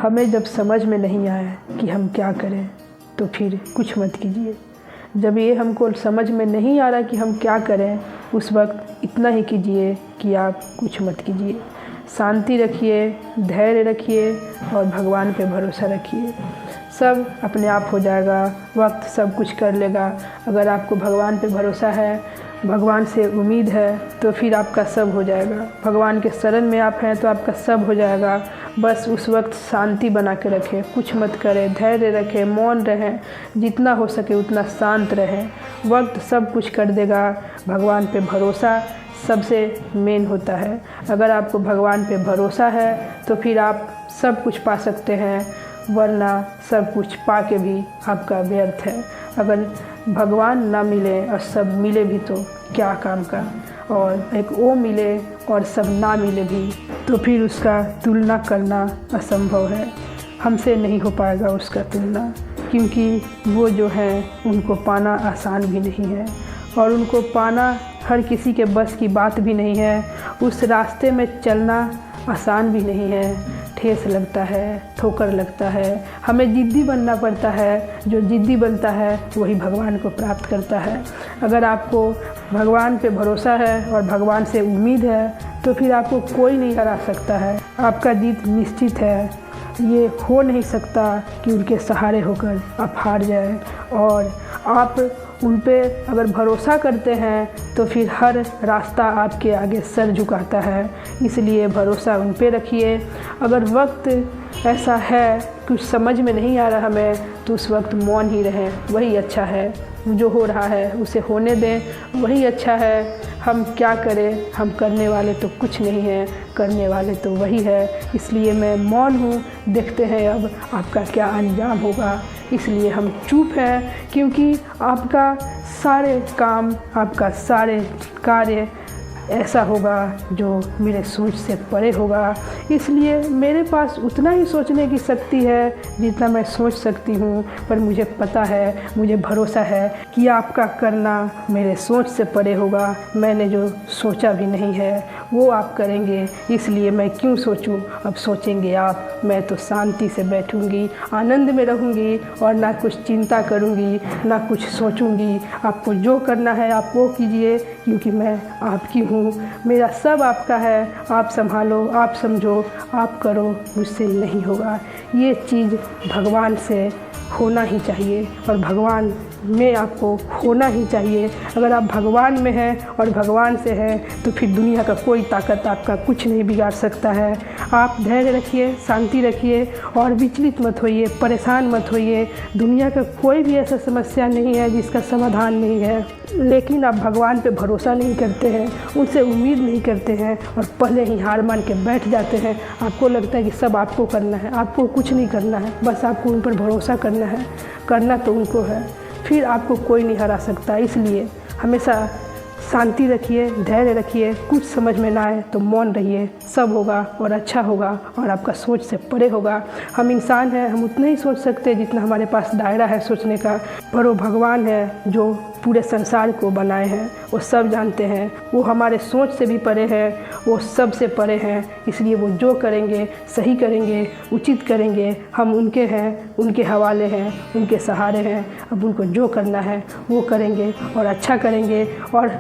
हमें जब समझ में नहीं आए कि हम क्या करें तो फिर कुछ मत कीजिए। जब ये हमको समझ में नहीं आ रहा कि हम क्या करें, उस वक्त इतना ही कीजिए कि आप कुछ मत कीजिए। शांति रखिए, धैर्य रखिए और भगवान पे भरोसा रखिए। सब अपने आप हो जाएगा, वक्त सब कुछ कर लेगा। अगर आपको भगवान पे भरोसा है, भगवान से उम्मीद है, तो फिर आपका सब हो जाएगा। भगवान के शरण में आप हैं तो आपका सब हो जाएगा। बस उस वक्त शांति बना के रखें, कुछ मत करें, धैर्य रखें, मौन रहें, जितना हो सके उतना शांत रहें। वक्त सब कुछ कर देगा। भगवान पे भरोसा सबसे मेन होता है। अगर आपको भगवान पे भरोसा है तो फिर आप सब कुछ पा सकते हैं, वरना सब कुछ पा के भी आपका व्यर्थ है। अगर भगवान ना मिले और सब मिले भी तो क्या काम का, और एक वो मिले और सब ना मिले भी तो फिर उसका तुलना करना असंभव है। हमसे नहीं हो पाएगा उसका तुलना, क्योंकि वो जो है उनको पाना आसान भी नहीं है और उनको पाना हर किसी के बस की बात भी नहीं है। उस रास्ते में चलना आसान भी नहीं है, ठेस लगता है, ठोकर लगता है। हमें जिद्दी बनना पड़ता है। जो जिद्दी बनता है वही भगवान को प्राप्त करता है। अगर आपको भगवान पे भरोसा है और भगवान से उम्मीद है तो फिर आपको कोई नहीं हरा सकता है। आपका जीत निश्चित है। ये हो नहीं सकता कि उनके सहारे होकर आप हार जाएं। और आप उन पे अगर भरोसा करते हैं तो फिर हर रास्ता आपके आगे सर झुकाता है। इसलिए भरोसा उन पे रखिए। अगर वक्त ऐसा है कुछ समझ में नहीं आ रहा हमें, तो उस वक्त मौन ही रहें, वही अच्छा है। जो हो रहा है उसे होने दें, वही अच्छा है। हम क्या करें, हम करने वाले तो कुछ नहीं हैं, करने वाले तो वही है। इसलिए मैं मौन हूँ, देखते हैं अब आपका क्या अंजाम होगा। इसलिए हम चुप हैं, क्योंकि आपका सारे काम, आपका सारे कार्य ऐसा होगा जो मेरे सोच से परे होगा। इसलिए मेरे पास उतना ही सोचने की शक्ति है जितना मैं सोच सकती हूँ, पर मुझे पता है, मुझे भरोसा है कि आपका करना मेरे सोच से परे होगा। मैंने जो सोचा भी नहीं है वो आप करेंगे, इसलिए मैं क्यों सोचूं, अब सोचेंगे आप। मैं तो शांति से बैठूंगी, आनंद में रहूंगी और ना कुछ चिंता करूंगी, ना कुछ सोचूंगी। आपको जो करना है आप वो कीजिए, क्योंकि मैं आपकी हूँ। मेरा सब आपका है। आप संभालो, आप समझो, आप करो, मुझसे नहीं होगा। ये चीज़ भगवान से होना ही चाहिए और भगवान में आपको होना ही चाहिए। अगर आप भगवान में हैं और भगवान से हैं तो फिर दुनिया का कोई ताकत आपका कुछ नहीं बिगाड़ सकता है। आप धैर्य रखिए, शांति रखिए और विचलित मत होइए, परेशान मत होइए। दुनिया का कोई भी ऐसा समस्या नहीं है जिसका समाधान नहीं है, लेकिन आप भगवान पे भरोसा नहीं करते हैं, उनसे उम्मीद नहीं करते हैं और पहले ही हार मान के बैठ जाते हैं। आपको लगता है कि सब आपको करना है, आपको कुछ नहीं करना है, बस आपको उन पर भरोसा करना है। करना तो उनको है, फिर आपको कोई नहीं हरा सकता। इसलिए हमेशा शांति रखिए, धैर्य रखिए। कुछ समझ में ना आए तो मौन रहिए, सब होगा और अच्छा होगा और आपका सोच से परे होगा। हम इंसान हैं, हम उतना ही सोच सकते हैं जितना हमारे पास दायरा है सोचने का, पर वो भगवान है जो पूरे संसार को बनाए हैं, वो सब जानते हैं। वो हमारे सोच से भी परे हैं, वो सब से परे हैं। इसलिए वो जो करेंगे सही करेंगे, उचित करेंगे। हम उनके हैं, उनके हवाले हैं, उनके सहारे हैं। अब उनको जो करना है वो करेंगे और अच्छा करेंगे, और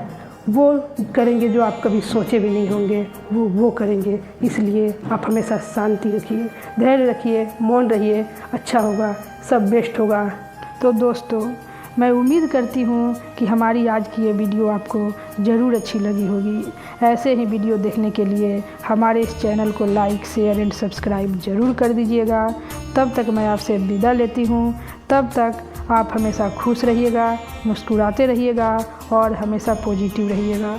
वो करेंगे जो आप कभी सोचे भी नहीं होंगे, वो करेंगे। इसलिए आप हमेशा शांति रखिए, धैर्य रखिए, मौन रहिए, अच्छा होगा, सब बेस्ट होगा। तो दोस्तों, मैं उम्मीद करती हूँ कि हमारी आज की ये वीडियो आपको ज़रूर अच्छी लगी होगी। ऐसे ही वीडियो देखने के लिए हमारे इस चैनल को लाइक, शेयर एंड सब्सक्राइब ज़रूर कर दीजिएगा। तब तक मैं आपसे विदा लेती हूँ। तब तक आप हमेशा खुश रहिएगा, मुस्कुराते रहिएगा और हमेशा पॉजिटिव रहिएगा।